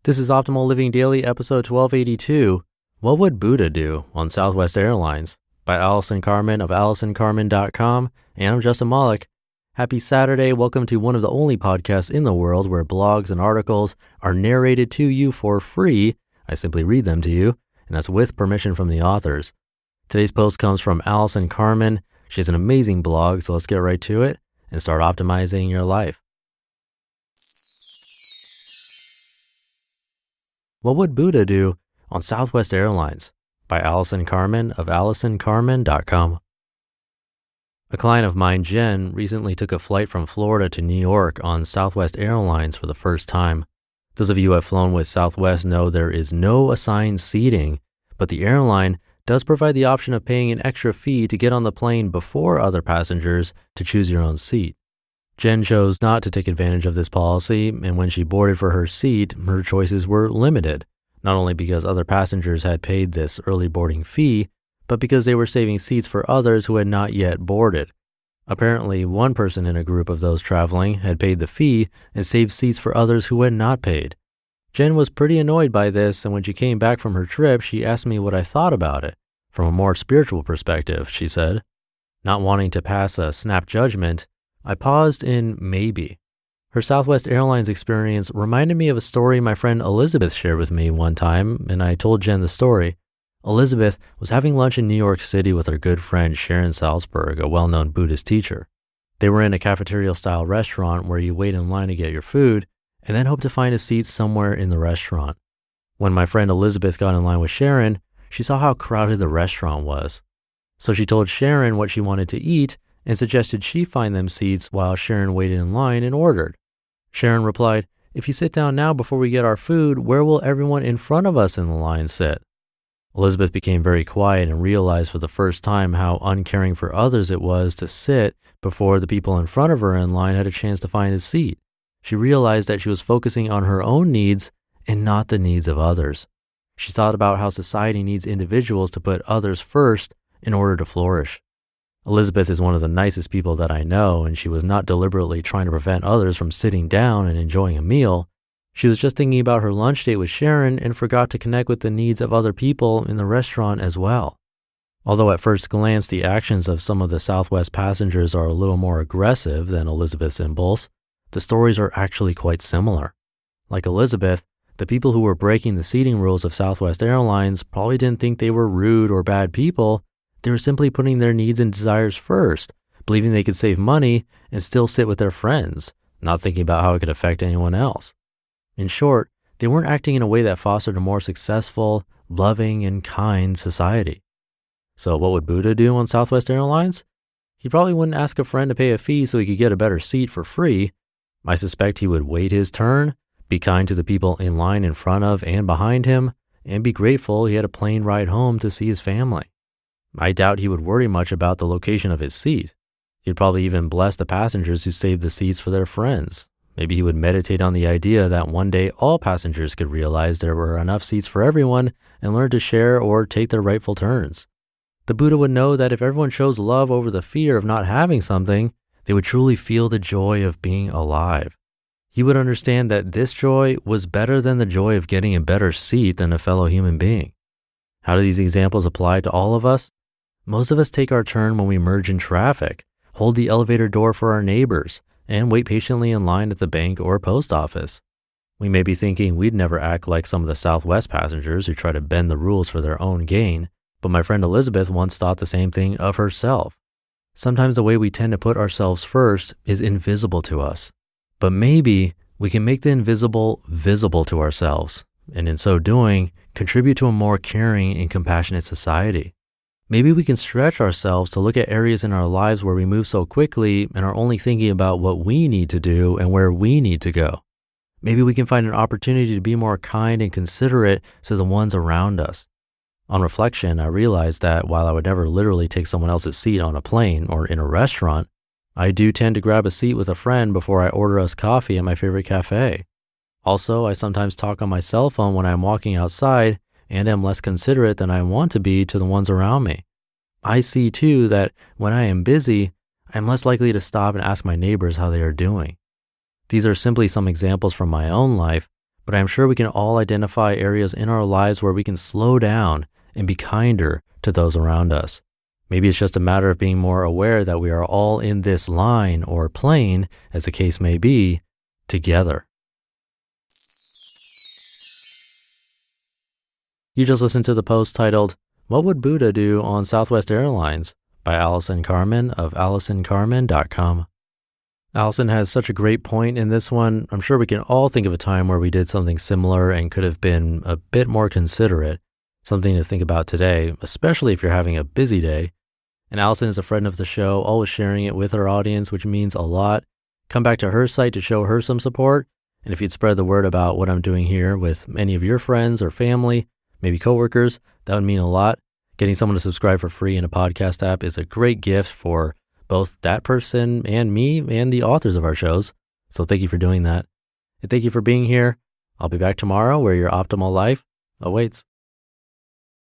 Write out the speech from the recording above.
This is Optimal Living Daily, episode 1282, What Would Buddha Do on Southwest Airlines? By Allison Carmen of AllisonCarmen.com, and I'm Justin Malik. Happy Saturday. Welcome to one of the only podcasts in the world where blogs and articles are narrated to you for free. I simply read them to you, and that's with permission from the authors. Today's post comes from Allison Carmen. She has an amazing blog, so let's get right to it and start optimizing your life. What Would Buddha Do on Southwest Airlines? By Allison Carmen of AllisonCarmen.com. A client of mine, Jen, recently took a flight from Florida to New York on Southwest Airlines for the first time. Those of you who have flown with Southwest know there is no assigned seating, but the airline does provide the option of paying an extra fee to get on the plane before other passengers to choose your own seat. Jen chose not to take advantage of this policy, and when she boarded for her seat, her choices were limited, not only because other passengers had paid this early boarding fee, but because they were saving seats for others who had not yet boarded. Apparently, one person in a group of those traveling had paid the fee and saved seats for others who had not paid. Jen was pretty annoyed by this, and when she came back from her trip, she asked me what I thought about it. From a more spiritual perspective, she said. Not wanting to pass a snap judgment, I paused in maybe. Her Southwest Airlines experience reminded me of a story my friend Elizabeth shared with me one time, and I told Jen the story. Elizabeth was having lunch in New York City with her good friend Sharon Salzberg, a well-known Buddhist teacher. They were in a cafeteria-style restaurant where you wait in line to get your food and then hope to find a seat somewhere in the restaurant. When my friend Elizabeth got in line with Sharon, she saw how crowded the restaurant was. So she told Sharon what she wanted to eat and suggested she find them seats while Sharon waited in line and ordered. Sharon replied, "If you sit down now before we get our food, where will everyone in front of us in the line sit?" Elizabeth became very quiet and realized for the first time how uncaring for others it was to sit before the people in front of her in line had a chance to find a seat. She realized that she was focusing on her own needs and not the needs of others. She thought about how society needs individuals to put others first in order to flourish. Elizabeth is one of the nicest people that I know, and she was not deliberately trying to prevent others from sitting down and enjoying a meal. She was just thinking about her lunch date with Sharon and forgot to connect with the needs of other people in the restaurant as well. Although at first glance the actions of some of the Southwest passengers are a little more aggressive than Elizabeth's impulse, the stories are actually quite similar. Like Elizabeth, the people who were breaking the seating rules of Southwest Airlines probably didn't think they were rude or bad people. They were simply putting their needs and desires first, believing they could save money and still sit with their friends, not thinking about how it could affect anyone else. In short, they weren't acting in a way that fostered a more successful, loving, and kind society. So what would Buddha do on Southwest Airlines? He probably wouldn't ask a friend to pay a fee so he could get a better seat for free. I suspect he would wait his turn, be kind to the people in line in front of and behind him, and be grateful he had a plane ride home to see his family. I doubt he would worry much about the location of his seat. He'd probably even bless the passengers who saved the seats for their friends. Maybe he would meditate on the idea that one day all passengers could realize there were enough seats for everyone and learn to share or take their rightful turns. The Buddha would know that if everyone chose love over the fear of not having something, they would truly feel the joy of being alive. He would understand that this joy was better than the joy of getting a better seat than a fellow human being. How do these examples apply to all of us? Most of us take our turn when we merge in traffic, hold the elevator door for our neighbors, and wait patiently in line at the bank or post office. We may be thinking we'd never act like some of the Southwest passengers who try to bend the rules for their own gain, but my friend Elizabeth once thought the same thing of herself. Sometimes the way we tend to put ourselves first is invisible to us, but maybe we can make the invisible visible to ourselves, and in so doing, contribute to a more caring and compassionate society. Maybe we can stretch ourselves to look at areas in our lives where we move so quickly and are only thinking about what we need to do and where we need to go. Maybe we can find an opportunity to be more kind and considerate to the ones around us. On reflection, I realized that while I would never literally take someone else's seat on a plane or in a restaurant, I do tend to grab a seat with a friend before I order us coffee at my favorite cafe. Also, I sometimes talk on my cell phone when I'm walking outside and am less considerate than I want to be to the ones around me. I see too that when I am busy, I'm less likely to stop and ask my neighbors how they are doing. These are simply some examples from my own life, but I'm sure we can all identify areas in our lives where we can slow down and be kinder to those around us. Maybe it's just a matter of being more aware that we are all in this line or plane, as the case may be, together. You just listened to the post titled, "What Would Buddha Do on Southwest Airlines?" by Allison Carmen of AllisonCarmen.com. Allison has such a great point in this one. I'm sure we can all think of a time where we did something similar and could have been a bit more considerate. Something to think about today, especially if you're having a busy day. And Allison is a friend of the show, always sharing it with her audience, which means a lot. Come back to her site to show her some support. And if you'd spread the word about what I'm doing here with any of your friends or family, maybe coworkers, that would mean a lot. Getting someone to subscribe for free in a podcast app is a great gift for both that person and me and the authors of our shows. So thank you for doing that. And thank you for being here. I'll be back tomorrow where your optimal life awaits.